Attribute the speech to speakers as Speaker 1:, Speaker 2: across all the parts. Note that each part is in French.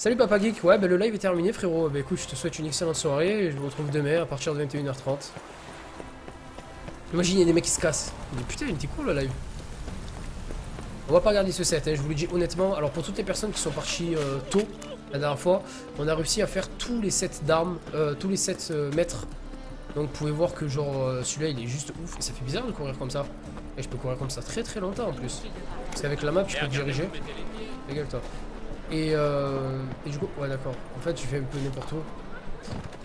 Speaker 1: Salut Papa Geek, ouais bah le live est terminé frérot, bah écoute je te souhaite une excellente soirée et je vous retrouve demain à partir de 21h30. Imagine il y a des mecs qui se cassent, je me dis putain il était cool le live. On va pas regarder ce set, hein, je vous le dis honnêtement, alors pour toutes les personnes qui sont parties tôt la dernière fois, on a réussi à faire tous les sets d'armes, tous les sets maîtres. Donc vous pouvez voir que genre celui-là il est juste ouf et ça fait bizarre de courir comme ça. Et je peux courir comme ça très très longtemps en plus. Parce qu'avec la map je peux diriger. Régale-toi. Et du coup, ouais d'accord, en fait j'ai fait un peu n'importe où.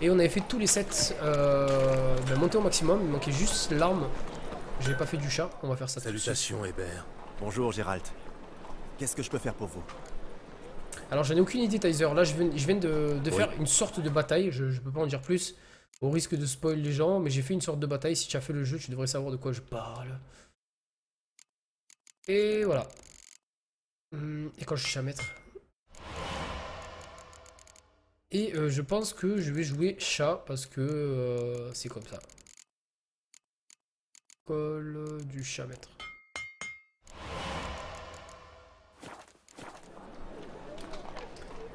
Speaker 1: Et on avait fait tous les sets montés au maximum, il manquait juste l'arme. J'ai pas fait du chat, on va faire ça.
Speaker 2: Salutations Hébert. Bonjour Gérald. Qu'est-ce que je peux faire pour vous?
Speaker 1: Alors j'en ai aucune idée Tyser, là je viens de faire une sorte de bataille, je peux pas en dire plus. Au risque de spoil les gens, mais j'ai fait une sorte de bataille, si tu as fait le jeu tu devrais savoir de quoi je parle. Et voilà. Et quand je suis à mettre. Et je pense que je vais jouer chat parce que c'est comme ça. Col du chat maître.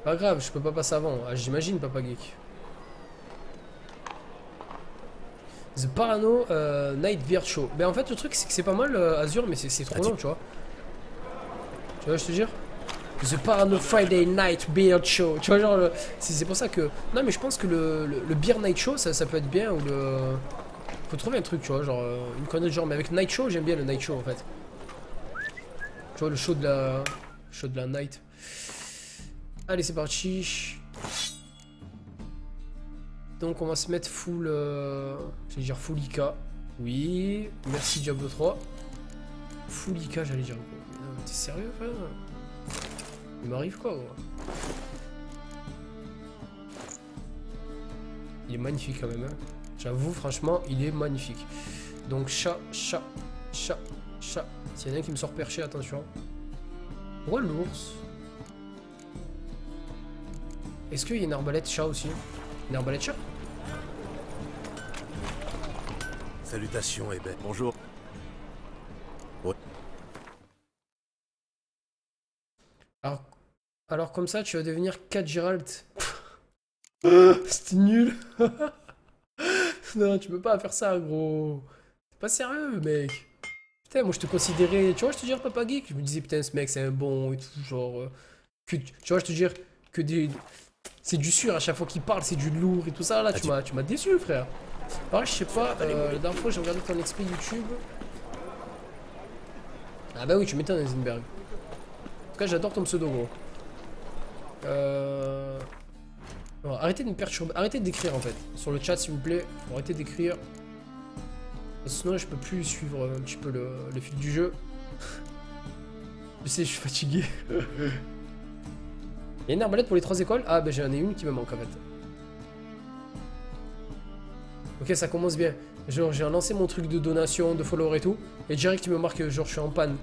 Speaker 1: Pas grave, je peux pas passer avant. Ah, j'imagine Papa Geek. The Parano Night Beard Show. Ben en fait le truc c'est que c'est pas mal Azure mais c'est trop long tu vois. Tu vois je te dire? The Parano Friday Night Beard Show. Tu vois genre c'est pour ça que... Non mais je pense que le Beer Night Show ça peut être bien ou le... Faut trouver un truc tu vois genre une connerie genre mais avec Night Show j'aime bien le Night Show en fait. Tu vois le show de la... Show de la night. Allez c'est parti. Donc on va se mettre full... j'allais dire full IK. Oui, merci Diablo 3. Full IK j'allais dire. T'es sérieux frère? Il m'arrive quoi gros? Il est magnifique quand même hein. J'avoue franchement il est magnifique. Donc chat, chat, chat, chat. S'il y en a un qui me sort perché attention. Pourquoi l'ours? Est-ce qu'il y a une arbalète chat aussi? Une arbalète chat?
Speaker 2: Salutations Hébert. Bonjour.
Speaker 1: Alors comme ça tu vas devenir 4 Gérald. C'était nul. Non tu peux pas faire ça gros. C'est pas sérieux mec. Putain moi je te considérais. Tu vois je te dire Papa Geek. Je me disais putain ce mec c'est un bon et tout genre. Tu vois je te dire que des... C'est du sûr à chaque fois qu'il parle c'est du lourd et tout ça là tu m'as déçu frère. Pareil je sais pas. La dernière fois j'ai regardé ton XP YouTube. Ah bah oui tu m'étonnes Heisenberg. En tout cas j'adore ton pseudo gros. Non, arrêtez de me perturber, arrêtez d'écrire en fait. Sur le chat s'il vous plaît, arrêtez d'écrire. Sinon je peux plus suivre un petit peu le fil du jeu. Je sais, je suis fatigué. Il y a une arbalète pour les 3 écoles? Ah bah j'en ai une qui me manque en fait. Ok ça commence bien. Genre j'ai lancé mon truc de donation, de follower et tout. Et direct il me marque genre je suis en panne.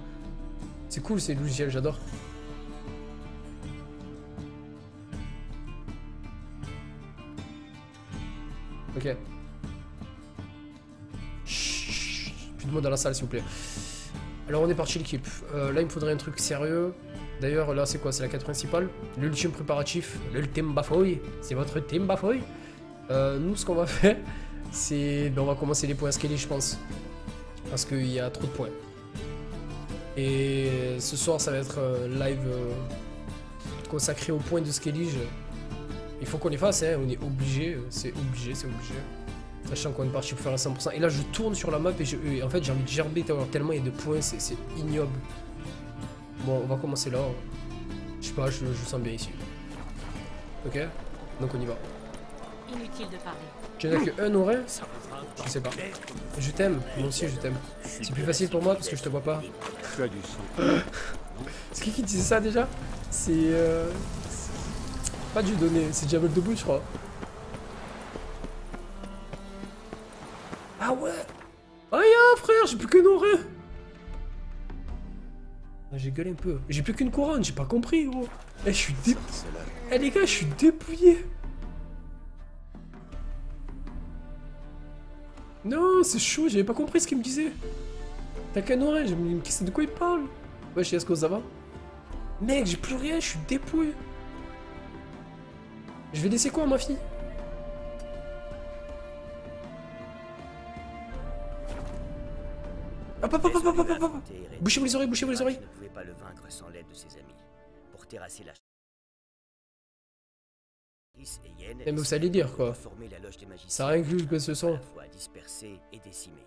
Speaker 1: C'est cool ces logiciels, j'adore. Ok. Chut, plus de monde dans la salle s'il vous plaît. Alors on est parti l'équipe. Là il me faudrait un truc sérieux. D'ailleurs là c'est quoi? C'est la quête principale. L'ultime préparatif. L'ultime bafouille. C'est votre ultime bafouille. Nous ce qu'on va faire c'est... Ben, on va commencer les points skelly je pense. Parce qu'il y a trop de points. Et ce soir ça va être live consacré aux points de skelly. Il faut qu'on les fasse, hein. On est obligé, c'est obligé. Sachant qu'on est parti pour faire un 100%. Et là, je tourne sur la map et en fait, j'ai envie de gerber tellement il y a de points, c'est ignoble. Bon, on va commencer là. Je sais pas, je sens bien ici. Ok? Donc on y va.
Speaker 3: Inutile de parler.
Speaker 1: Tu n'as que un oreille? Je sais pas. Je t'aime, moi aussi je t'aime. C'est plus facile pour moi parce que je te vois pas. C'est qui disait ça déjà? C'est... Pas du donné, c'est Diable debout je crois. Ah ouais. Ah ya frère, j'ai plus qu'une oreille. Ah, j'ai gueulé un peu. J'ai plus qu'une couronne, j'ai pas compris gros. Eh je suis dépouillé. Eh les gars, je suis dépouillé. Non, c'est chaud, j'avais pas compris ce qu'il me disait. T'as qu'une oreille, je me dis de quoi il parle. Ouais, je sais ce que ça va. Mec, j'ai plus rien, je suis dépouillé. Je vais laisser quoi, ma fille? Hop, hop, hop, hop, hop, hop, hop. Bouchez-vous les oreilles, bouchez-vous les oreilles.
Speaker 4: Ne pouvait pas le vaincre sans l'aide de ses amis. Pour terrasser la
Speaker 1: Mais vous allez dire quoi. Ça inclut que ce sont.
Speaker 4: Fois dispersé et décimé.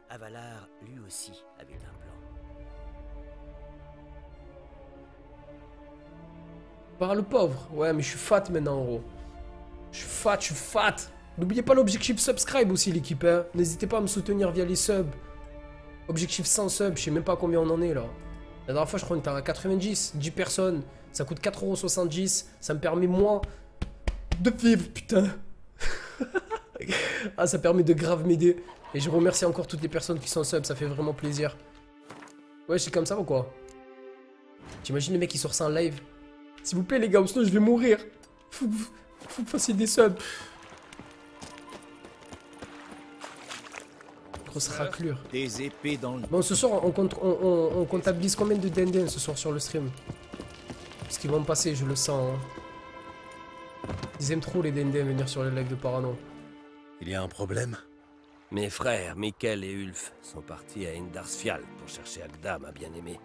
Speaker 4: Avalar, lui aussi, avait un plan.
Speaker 1: Par le pauvre. Ouais, mais je suis fat maintenant, en gros. Je suis fat. N'oubliez pas l'objectif subscribe aussi, l'équipe. Hein. N'hésitez pas à me soutenir via les subs. Objectif 100 subs, je sais même pas combien on en est là. La dernière fois, je crois qu'on était à 90, 10 personnes. Ça coûte 4,70 €. Ça me permet, moi, de vivre, putain. Ah, ça permet de grave m'aider. Et je remercie encore toutes les personnes qui sont subs, ça fait vraiment plaisir. Ouais, c'est comme ça ou quoi? T'imagines le mec qui sort ça en live? S'il vous plaît, les gars, sinon je vais mourir. Faut que vous fassiez des subs. Grosse raclure.
Speaker 5: Des épées dans le...
Speaker 1: Bon, ce soir, on comptabilise combien de denden ce soir sur le stream? Parce qu'ils vont me passer, je le sens. Hein. Ils aiment trop les denden venir sur les lives de Parano.
Speaker 5: Il y a un problème?
Speaker 4: Mes frères, Mikkel et Ulf, sont partis à Indarsfjall pour chercher Agda, ma bien-aimée.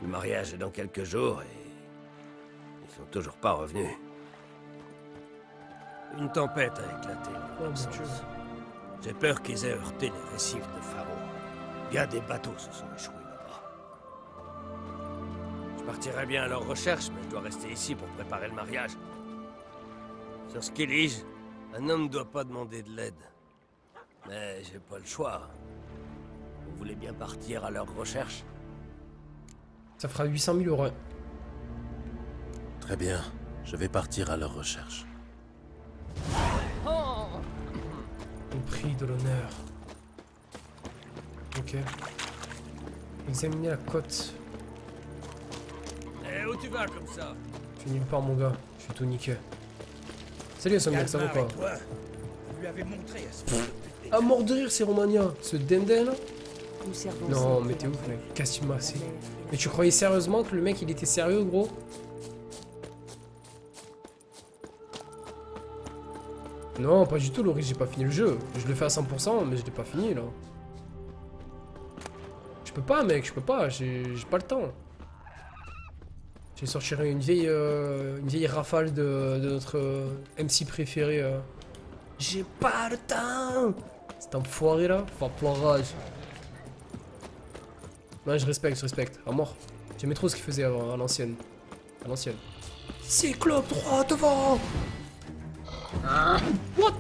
Speaker 4: Le mariage est dans quelques jours et... ils sont toujours pas revenus. Une tempête a éclaté.
Speaker 1: Oh mon Dieu.
Speaker 4: J'ai peur qu'ils aient heurté les récifs de Faro. Bien des bateaux se sont échoués là-bas. Je partirai bien à leur recherche, mais je dois rester ici pour préparer le mariage. Sur ce qu'ils disent, un homme ne doit pas demander de l'aide. Mais j'ai pas le choix. Vous voulez bien partir à leur recherche?
Speaker 1: Ça fera 800 000 €.
Speaker 5: Très bien, je vais partir à leur recherche.
Speaker 1: Au prix de l'honneur. Ok. Examiner la côte.
Speaker 4: Eh, où tu vas comme ça?
Speaker 1: Je suis nulle part, mon gars. Je suis tout niqué. Salut, Insomniac, ça va quoi?
Speaker 6: Vous lui avez montré à ce
Speaker 1: À mort de rire, ces Romaniens. Ce denden là.
Speaker 3: Nous servons
Speaker 1: Non,
Speaker 3: sempre
Speaker 1: mais t'es
Speaker 3: la
Speaker 1: ouf,
Speaker 3: paix.
Speaker 1: mec. Casse-moi, c'est. Mais tu croyais sérieusement que le mec il était sérieux, gros? Non, pas du tout, Laurie, j'ai pas fini le jeu. Je le fais à 100%, mais je l'ai pas fini là. Je peux pas, mec, je peux pas, j'ai pas le temps. J'ai sorti une vieille rafale de notre MC préféré. J'ai pas le temps! Cet enfoiré là, enfin pleurage. Non, je respecte, à mort. J'aimais trop ce qu'il faisait à l'ancienne. À l'ancienne. Cyclope droit devant! What?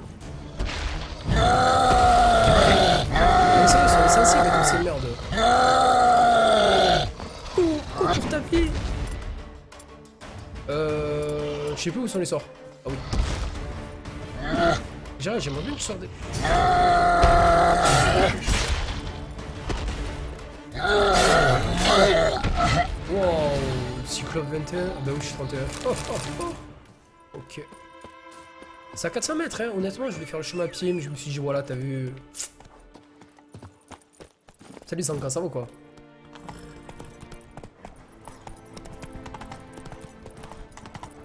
Speaker 1: Mais ça, ils sont insensibles avec tous ces merdes. Cours pour ta vie! Je sais plus où sont les sorts. Ah oui. J'aimerais bien que tu sortes des... Wow, Cyclope 21. Bah oui, je suis 31. Ok. C'est à 400 mètres, hein. Honnêtement, je voulais faire le chemin à pied, mais je me suis dit, voilà, t'as vu. Salut Zanka, ça va ou quoi?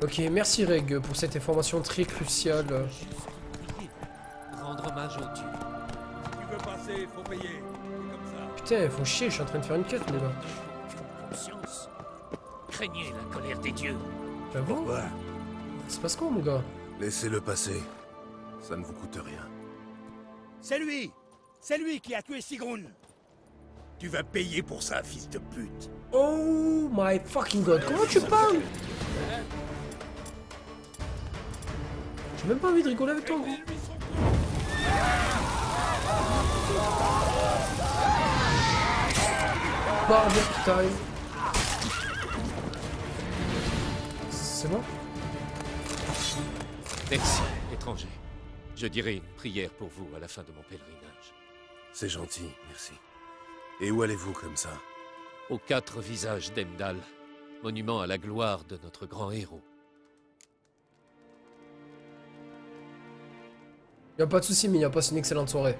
Speaker 1: Ok, merci Reg pour cette information très cruciale.
Speaker 7: Rendre hommage au dieu.
Speaker 6: Tu veux passer, faut payer. C'est comme ça.
Speaker 1: Putain, faut chier, je suis en train de faire une quête, les gars.
Speaker 7: Conscience. Craignez la colère des dieux.
Speaker 1: J'avoue.
Speaker 5: Pourquoi?
Speaker 1: C'est passe quoi, mon gars?
Speaker 5: Laissez-le passer. Ça ne vous coûte rien.
Speaker 6: C'est lui qui a tué Sigrun. Tu vas payer pour ça, fils de pute.
Speaker 1: Oh my fucking god, comment tu parles? J'ai même pas envie de rigoler avec toi, gros. Bordel, putain. C'est bon?
Speaker 7: Merci, étranger. Je dirai une prière pour vous à la fin de mon pèlerinage.
Speaker 5: C'est gentil, merci. Et où allez-vous comme ça?
Speaker 7: Aux 4 visages d'Emdal, monument à la gloire de notre grand héros.
Speaker 1: Y'a pas de soucis, mais y'a passé une excellente soirée.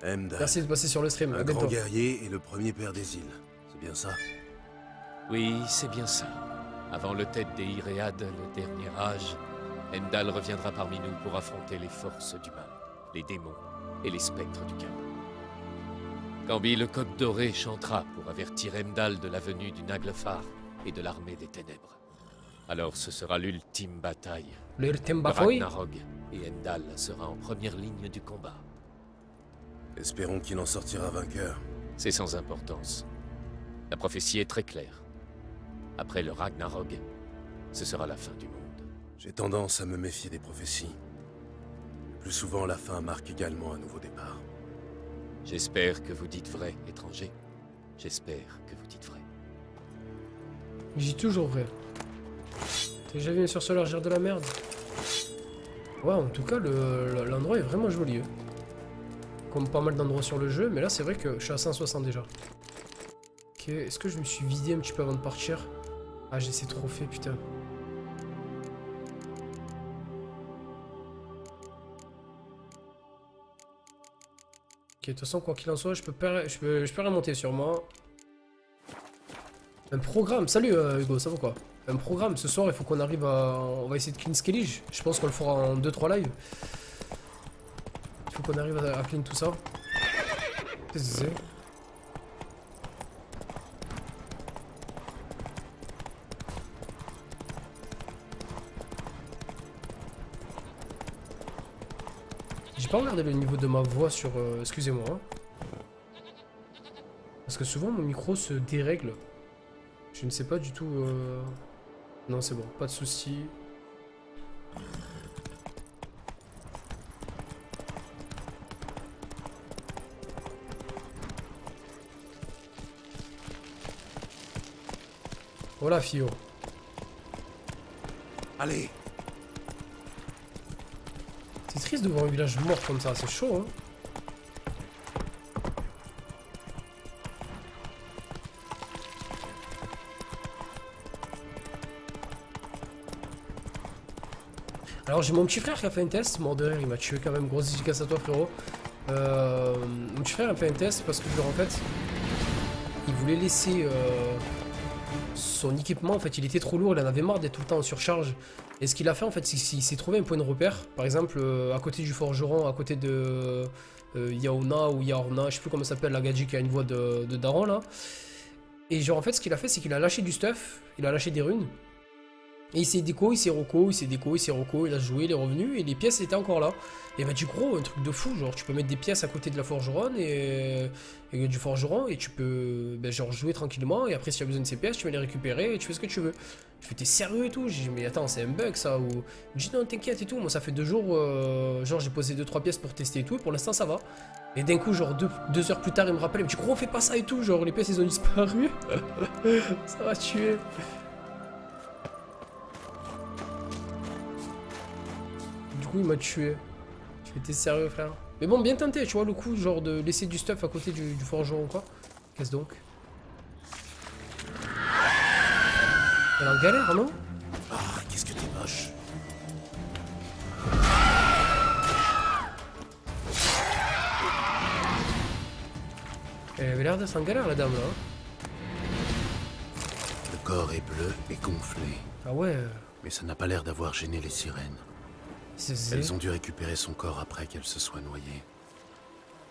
Speaker 5: Emdal,
Speaker 1: Merci de passer sur le stream. À
Speaker 5: un grand
Speaker 1: bientôt.
Speaker 5: guerrier et le premier père des îles. C'est bien ça?
Speaker 7: Oui, c'est bien ça. Avant le tête des Iréades, le dernier âge, Heimdall reviendra parmi nous pour affronter les forces du mal, les démons et les spectres du chaos. Cambi le coq doré chantera pour avertir Heimdall de la venue du Naglfar et de l'armée des ténèbres. Alors ce sera l'ultime bataille.
Speaker 1: L'ultime bataille.
Speaker 7: Ragnarok et Heimdall sera en première ligne du combat.
Speaker 5: Espérons qu'il en sortira vainqueur.
Speaker 7: C'est sans importance. La prophétie est très claire. Après le Ragnarok, ce sera la fin du monde.
Speaker 5: J'ai tendance à me méfier des prophéties. Le plus souvent, la fin marque également un nouveau départ.
Speaker 7: J'espère que vous dites vrai, étranger. J'espère que vous dites vrai.
Speaker 1: J'ai toujours vrai. T'as déjà vu une sorceleur de la merde? Ouais, en tout cas, l'endroit est vraiment joli. Comme pas mal d'endroits sur le jeu, mais là, c'est vrai que je suis à 160 déjà. Ok, est-ce que je me suis vidé un petit peu avant de partir? Ah, j'ai ces trophées, putain. Ok, de toute façon, quoi qu'il en soit, je peux remonter sur moi. Un programme, salut Hugo, ça va quoi? Un programme, ce soir il faut qu'on arrive à... On va essayer de clean Skellige. Je pense qu'on le fera en 2-3 lives. Il faut qu'on arrive à clean tout ça. Qu'est-ce que c'est? J'ai pas regardé le niveau de ma voix sur... Excusez-moi. Hein. Parce que souvent mon micro se dérègle. Je ne sais pas du tout... Non, c'est bon, pas de soucis. Voilà, Fio.
Speaker 6: Allez.
Speaker 1: C'est triste de voir un village mort comme ça, c'est chaud, hein. Alors j'ai mon petit frère qui a fait un test, mort de rire, il m'a tué quand même, grosse dédicace à toi frérot. Mon petit frère a fait un test parce que genre en fait, il voulait laisser son équipement, en fait il était trop lourd, il en avait marre d'être tout le temps en surcharge. Et ce qu'il a fait en fait, c'est qu'il s'est trouvé un point de repère, par exemple à côté du forgeron, à côté de Yaona ou Yaorna, je sais plus comment ça s'appelle, la gadji qui a une voix de daron là. Et genre en fait ce qu'il a fait c'est qu'il a lâché du stuff, il a lâché des runes. Et il s'est déco, il s'est reco, il s'est déco, il s'est reco, il a joué, il est revenu et les pièces étaient encore là. Et bah du gros, un truc de fou, genre tu peux mettre des pièces à côté de la forgeronne et du forgeron et tu peux genre jouer tranquillement et après si tu as besoin de ces pièces, tu vas les récupérer et tu fais ce que tu veux. Je fais t'es sérieux et tout, j'ai dit mais attends c'est un bug ça ou... Je dis non t'inquiète et tout, moi ça fait 2 jours, genre j'ai posé 2-3 pièces pour tester et tout et pour l'instant ça va. Et d'un coup genre 2 heures plus tard il me rappelle, mais du gros fais pas ça et tout, genre les pièces ils ont disparu. Ça va tuer. Il m'a tué. Tu étais sérieux frère. Mais bon bien tenté tu vois le coup genre de laisser du stuff à côté du forgeron quoi. Qu'est-ce donc? Elle est en galère non?
Speaker 5: Ah qu'est-ce que t'es moche.
Speaker 1: Elle avait l'air d'être en galère la dame là. Hein.
Speaker 5: Le corps est bleu et gonflé.
Speaker 1: Ah ouais.
Speaker 5: Mais ça n'a pas l'air d'avoir gêné les sirènes. Elles ont dû récupérer son corps après qu'elle se soit noyée.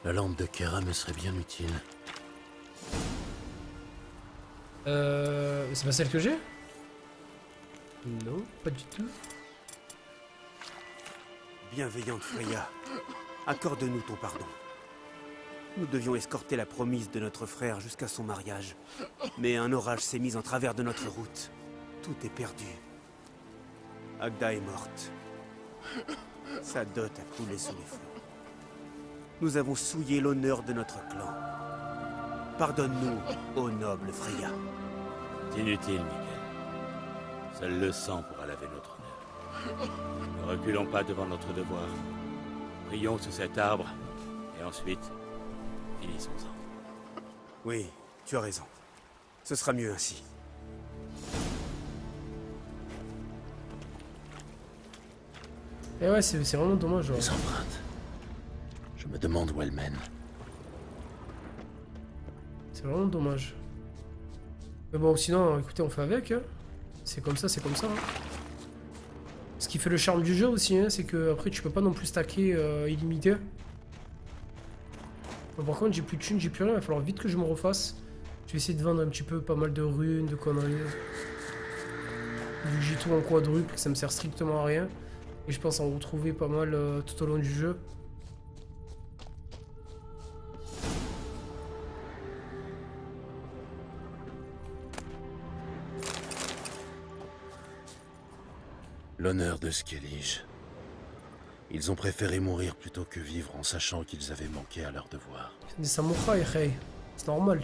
Speaker 5: La lampe de Kera me serait bien utile.
Speaker 1: C'est pas celle que j'ai? Non, pas du tout.
Speaker 6: Bienveillante Freya, accorde-nous ton pardon. Nous devions escorter la promise de notre frère jusqu'à son mariage. Mais un orage s'est mis en travers de notre route. Tout est perdu. Agda est morte. Sa dot a coulé sous les flots. Nous avons souillé l'honneur de notre clan. Pardonne-nous, ô noble Freya.
Speaker 8: Inutile, Miguel. Seul le sang pourra laver notre honneur. Ne reculons pas devant notre devoir. Prions sous cet arbre, et ensuite, finissons-en.
Speaker 6: Oui, tu as raison. Ce sera mieux ainsi.
Speaker 1: Et ouais, c'est vraiment dommage. Genre.
Speaker 5: Les empreintes. Je me demande où elles mènent.
Speaker 1: C'est vraiment dommage. Mais bon, sinon, écoutez, on fait avec. Hein. C'est comme ça, c'est comme ça. Hein. qui fait le charme du jeu aussi, hein, c'est que après tu peux pas non plus stacker illimité. Bon, par contre j'ai plus de thunes, j'ai plus rien, il va falloir vite que je me refasse. Je vais essayer de vendre un petit peu pas mal de runes, de conneries. Du J2 en quadruple, ça me sert strictement à rien. Et je pense en retrouver pas mal tout au long du jeu.
Speaker 5: L'honneur de Skellige. Ils ont préféré mourir plutôt que vivre en sachant qu'ils avaient manqué à leur devoir.
Speaker 1: C'est des samouraïs, hey. C'est normal.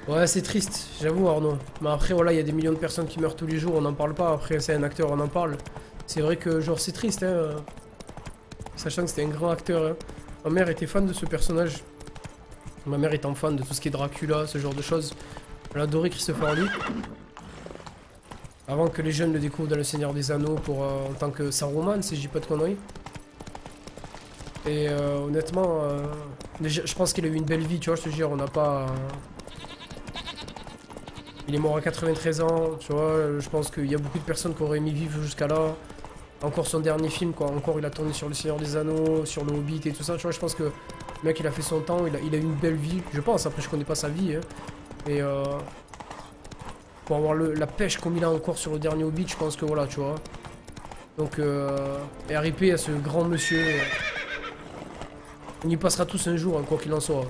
Speaker 1: Ouais, c'est triste, j'avoue Arnaud. Mais après, voilà, il y a des millions de personnes qui meurent tous les jours, on n'en parle pas. Après, c'est un acteur, on en parle. C'est vrai que, genre, c'est triste, hein. Sachant que c'était un grand acteur, hein. Ma mère était fan de ce personnage. Ma mère étant fan de tout ce qui est Dracula, ce genre de choses. Elle adorait Christopher Lee. Avant que les jeunes le découvrent dans Le Seigneur des Anneaux pour, en tant que Saruman, si je dis pas de conneries. Et honnêtement, déjà, je pense qu'il a eu une belle vie, tu vois, je te jure, on n'a pas... Il est mort à 93 ans, tu vois, je pense qu'il y a beaucoup de personnes qui auraient aimé vivre jusqu'à là. Encore son dernier film, quoi, encore il a tourné sur Le Seigneur des Anneaux, sur Le Hobbit et tout ça, tu vois, je pense que le mec il a fait son temps, il a eu une belle vie, je pense, après je connais pas sa vie, hein. Et pour avoir la pêche comme il a encore sur le dernier Hobbit, je pense que voilà, tu vois. Donc, RIP à ce grand monsieur. On y passera tous un jour, hein, quoi qu'il en soit.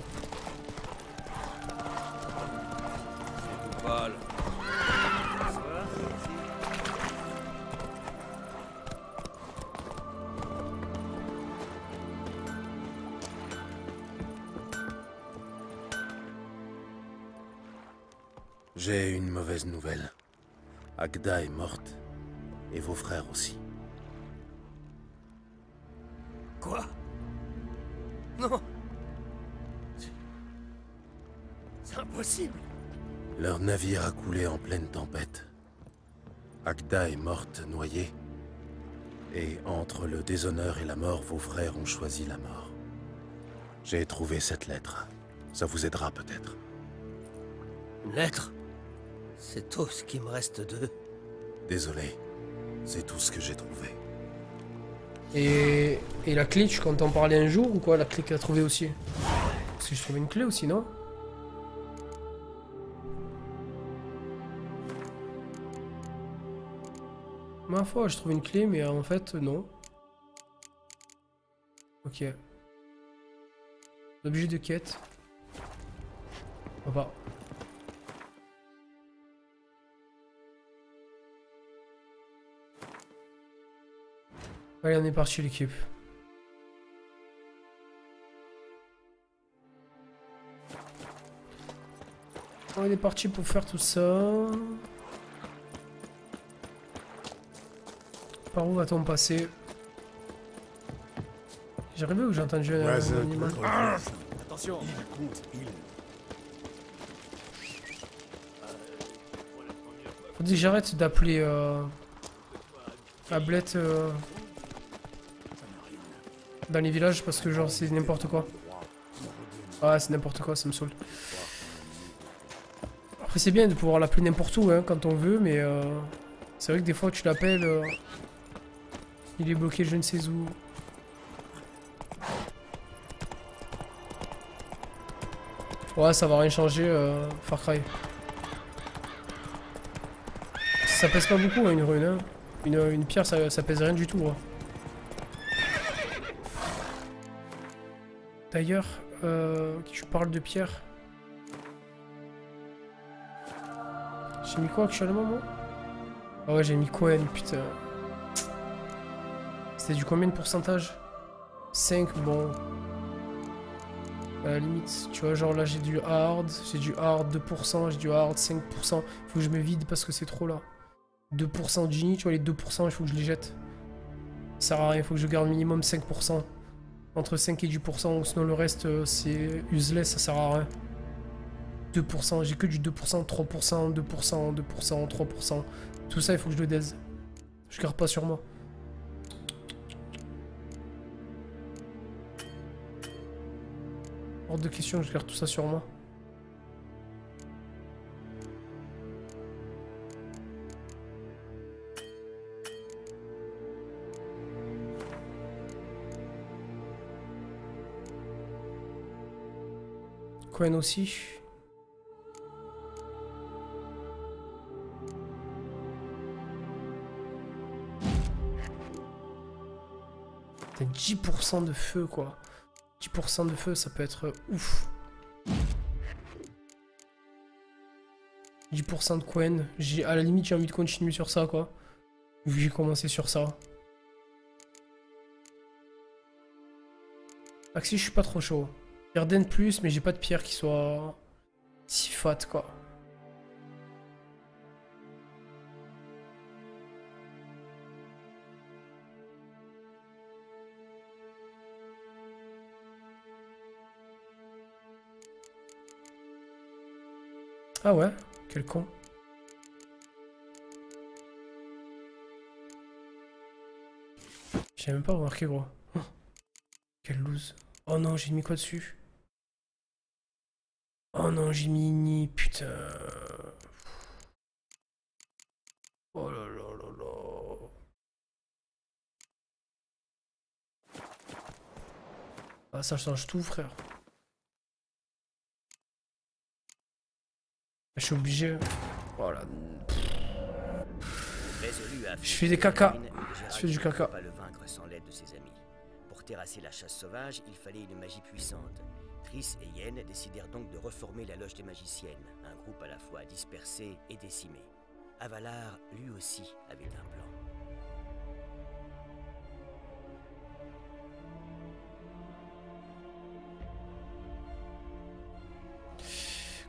Speaker 5: J'ai une mauvaise nouvelle. Agda est morte. Et vos frères aussi.
Speaker 4: Quoi? Non. C'est impossible.
Speaker 5: Leur navire a coulé en pleine tempête. Agda est morte, noyée. Et entre le déshonneur et la mort, vos frères ont choisi la mort. J'ai trouvé cette lettre. Ça vous aidera peut-être.
Speaker 4: Une lettre? C'est tout ce qui me reste d'eux.
Speaker 5: Désolé. C'est tout ce que j'ai trouvé.
Speaker 1: Et la clé, tu comptes en parler un jour ou quoi? La clé qu'elle a trouvée aussi? Parce que je trouvais une clé aussi, non? Ma foi, je trouve une clé, mais en fait, non. Ok. L'objet de quête. On va. Allez, on est parti l'équipe. On est parti pour faire tout ça. Par où va-t-on passer? J'ai rêvé ou j'ai entendu un animal?
Speaker 2: Attention.
Speaker 1: Faut dire que j'arrête d'appeler Ablette dans les villages parce que genre c'est n'importe quoi. Ouais, c'est n'importe quoi, ça me saoule. Après c'est bien de pouvoir l'appeler n'importe où hein, quand on veut, mais c'est vrai que des fois tu l'appelles, il est bloqué je ne sais où. Ouais, ça va rien changer, Far Cry. Ça pèse pas beaucoup hein, une rune, hein. Une pierre ça pèse rien du tout. Hein. D'ailleurs, tu parles de pierre. J'ai mis quoi actuellement moi? Ah ouais j'ai mis Cohen, putain. C'était du combien de pourcentage? 5, bon. À la limite, tu vois, genre là j'ai du hard 2%, j'ai du hard 5%. Faut que je me vide parce que c'est trop là. 2% de Genie, tu vois, les 2%, il faut que je les jette. Ça sert à rien, il faut que je garde minimum 5%. Entre 5 et 10%, sinon le reste c'est useless, ça sert à rien. 2%, j'ai que du 2%, 3%, 2%, 2%, 3%. Tout ça, il faut que je le daise. Je garde pas sur moi. Hors de question, je garde tout ça sur moi. Cohen aussi. T'as 10% de feu quoi. 10% de feu ça peut être ouf. 10% de Cohen. À la limite j'ai envie de continuer sur ça quoi. Vu que j'ai commencé sur ça. Axi je suis pas trop chaud. Erden plus, mais j'ai pas de pierre qui soit si fat quoi. Ah ouais, quel con. J'ai même pas remarqué gros. Oh, quelle loose. Oh non, j'ai mis quoi dessus? Oh non, j'ai mis ni putain. Oh là là là là. Ah, ça change tout, frère. Je suis obligé. Voilà. Je fais des caca. Je fais du caca.
Speaker 9: Pas le vaincre sans l'aide de ses amis. Pour terrasser la chasse sauvage, il fallait une magie puissante. Triss et Yen décidèrent donc de reformer la loge des magiciennes, un groupe à la fois dispersé et décimé. Avalar, lui aussi, avait un plan.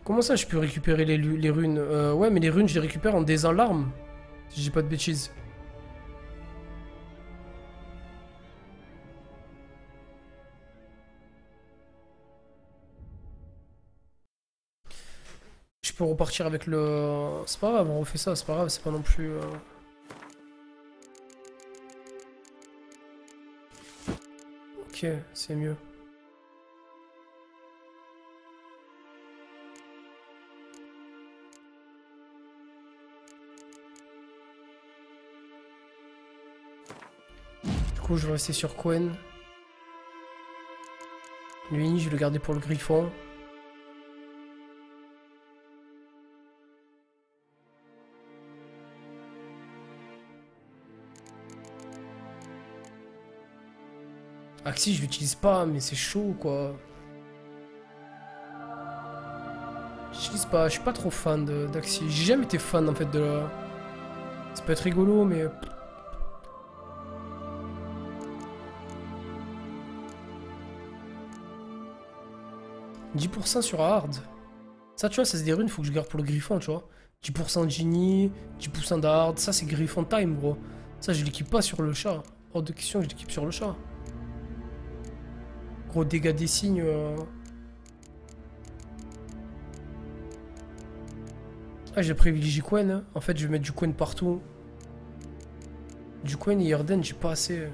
Speaker 1: Comment ça je peux récupérer les runes? Ouais mais les runes je les récupère en désin l'arme. Si j'ai pas de bêtises. Je peux repartir avec le... C'est pas grave, on refait ça, c'est pas grave, c'est pas non plus... Ok, c'est mieux. Du coup, je vais rester sur Cohen. Lui, je vais le garder pour le griffon. Axi, je l'utilise pas, mais c'est chaud quoi. J'utilise pas, je suis pas trop fan d'Axi. J'ai jamais été fan en fait de la... Ça peut être rigolo, mais... 10% sur hard. Ça, tu vois, ça c'est des runes, faut que je garde pour le griffon, tu vois. 10% de genie, 10% d'hard, ça c'est griffon time, gros. Ça, je l'équipe pas sur le chat. Hors de question, je l'équipe sur le chat. Gros dégâts des signes. Ah, j'ai privilégié Cohen. Hein. En fait, je vais mettre du Cohen partout. Du Cohen et Erden, j'ai pas assez.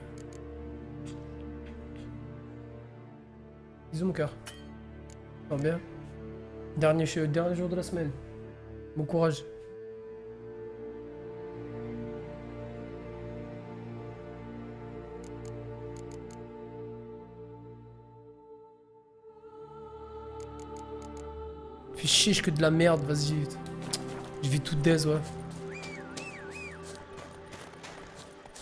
Speaker 1: Bisous, mon cœur. Ça va bien. Dernier jour de la semaine. Bon courage. Fais chier, je que de la merde, vas-y. Je vais tout daise, ouais.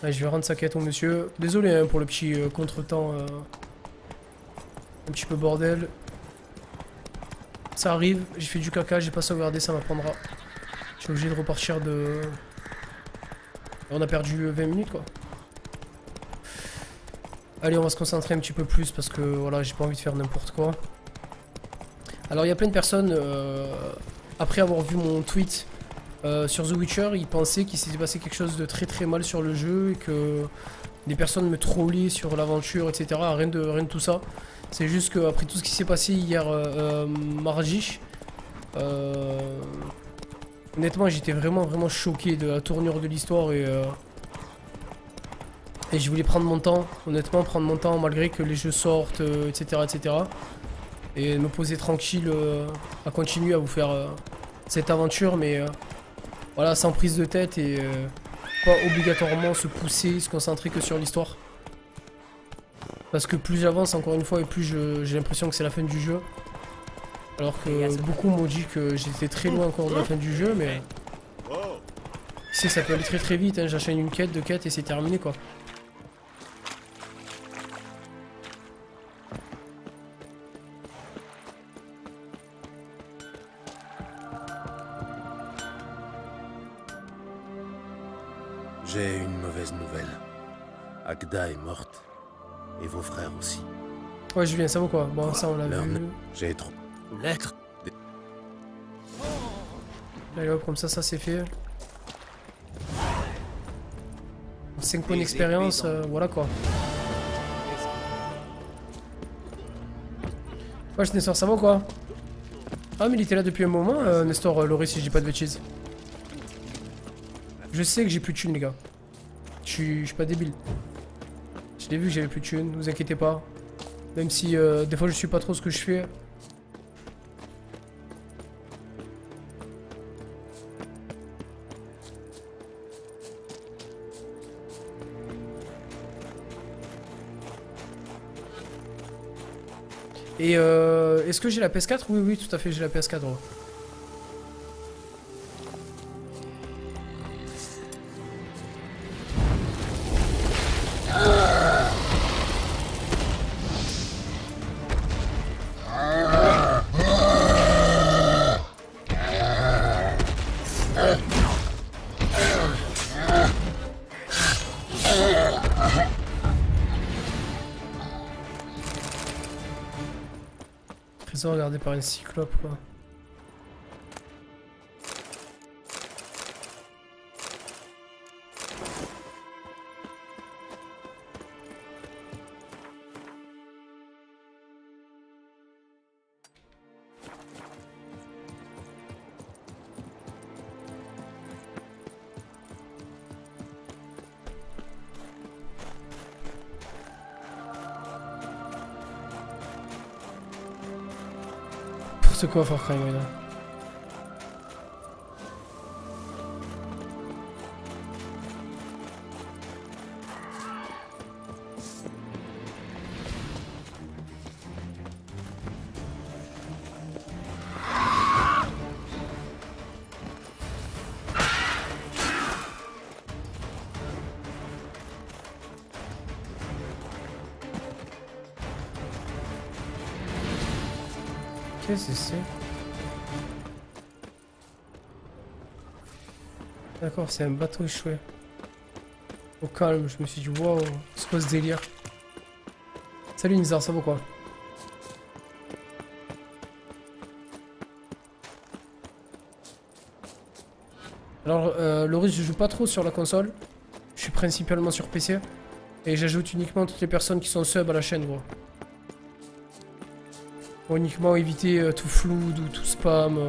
Speaker 1: Allez, je vais rendre sa quête au monsieur. Désolé hein, pour le petit contretemps. Un petit peu bordel. Ça arrive, j'ai fait du caca, j'ai pas sauvegardé, ça m'apprendra. Je suis obligé de repartir de... On a perdu 20 minutes quoi. Allez, on va se concentrer un petit peu plus parce que voilà, j'ai pas envie de faire n'importe quoi. Alors il y a plein de personnes, après avoir vu mon tweet sur The Witcher, ils pensaient qu'il s'était passé quelque chose de très très mal sur le jeu et que des personnes me trollaient sur l'aventure, etc. Rien de tout ça. C'est juste qu'après tout ce qui s'est passé hier mardi, honnêtement j'étais vraiment choqué de la tournure de l'histoire et Et je voulais prendre mon temps, honnêtement prendre mon temps malgré que les jeux sortent, etc., etc. Et me poser tranquille à continuer à vous faire cette aventure, mais voilà, sans prise de tête et pas obligatoirement se pousser, se concentrer que sur l'histoire. Parce que plus j'avance encore une fois et plus j'ai l'impression que c'est la fin du jeu. Alors que beaucoup m'ont dit que j'étais très loin encore de la fin du jeu, mais... Tu sais, ça peut aller très très vite, hein. J'enchaîne une quête, deux quêtes et c'est terminé quoi.
Speaker 5: J'ai une mauvaise nouvelle. Agda est morte. Et vos frères aussi.
Speaker 1: Ouais, je viens, ça vaut quoi? Bon, ça on l'a vu.
Speaker 5: J'ai trop...
Speaker 4: Une lettre?
Speaker 1: Allez hop, comme ça c'est fait. 5 points d'expérience, voilà quoi. Wesh Nestor, ça va quoi? Ah mais il était là depuis un moment, Nestor, Laurie, si je dis pas de bêtises. Je sais que j'ai plus de thunes les gars. Je suis pas débile. Je l'ai vu que j'avais plus de thunes, vous inquiétez pas. Même si des fois je suis pas trop ce que je fais. Et est-ce que j'ai la PS4? Oui, oui, tout à fait, j'ai la PS4. Ouais. Regardé par une cyclope quoi. C'est quoi Far Cry là? Qu'est-ce que c'est? D'accord, c'est un bateau échoué. Au calme, je me suis dit, waouh, c'est quoi ce délire? Salut Nizar, ça va quoi? Alors, Loris, je joue pas trop sur la console. Je suis principalement sur PC. Et j'ajoute uniquement toutes les personnes qui sont sub à la chaîne, gros. Pour uniquement éviter tout flou ou tout spam.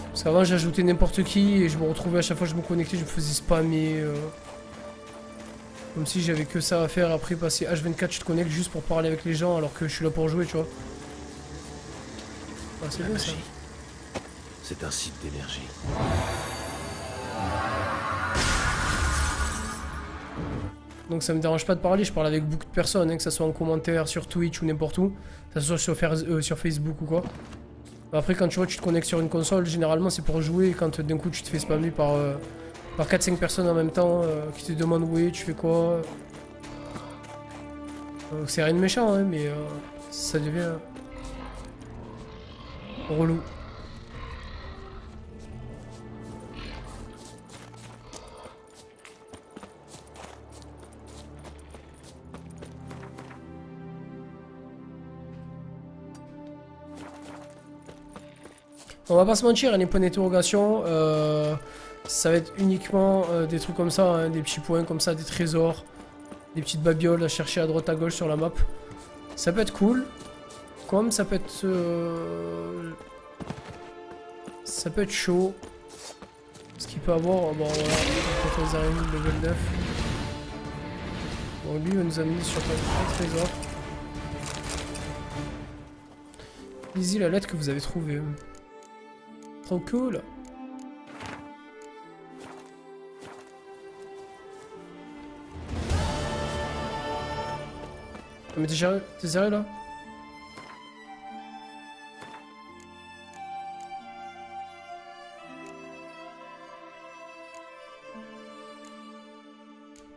Speaker 1: Parce qu'avant j'ajoutais n'importe qui et je me retrouvais à chaque fois que je me connectais, je me faisais spammer. Comme si j'avais que ça à faire, après passer H24 tu te connectes juste pour parler avec les gens alors que je suis là pour jouer, tu vois. Ah, c'est bien ça.
Speaker 5: C'est un site d'énergie.
Speaker 1: Donc ça me dérange pas de parler, je parle avec beaucoup de personnes, hein, que ce soit en commentaire, sur Twitch ou n'importe où. Que ce soit sur Facebook ou quoi. Après quand tu vois tu te connectes sur une console, généralement c'est pour jouer et quand d'un coup tu te fais spammer par 4-5 personnes en même temps qui te demandent où est, tu fais quoi. C'est rien de méchant hein, mais ça devient relou. On va pas se mentir, les points d'interrogation, ça va être uniquement des trucs comme ça, hein, des petits points comme ça, des trésors, des petites babioles à chercher à droite à gauche sur la map. Ça peut être cool, comme ça peut être Ça peut être chaud. Ce qu'il peut avoir, bon voilà, quand on arrive au level 9. Bon, lui va nous amener sur un trésor. Lisez la lettre que vous avez trouvée. Trop cool. Mais t'es sérieux là?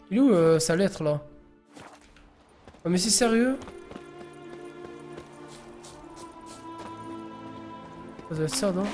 Speaker 1: Il est où sa lettre là? Oh mais c'est sérieux? Ça doit être ça non?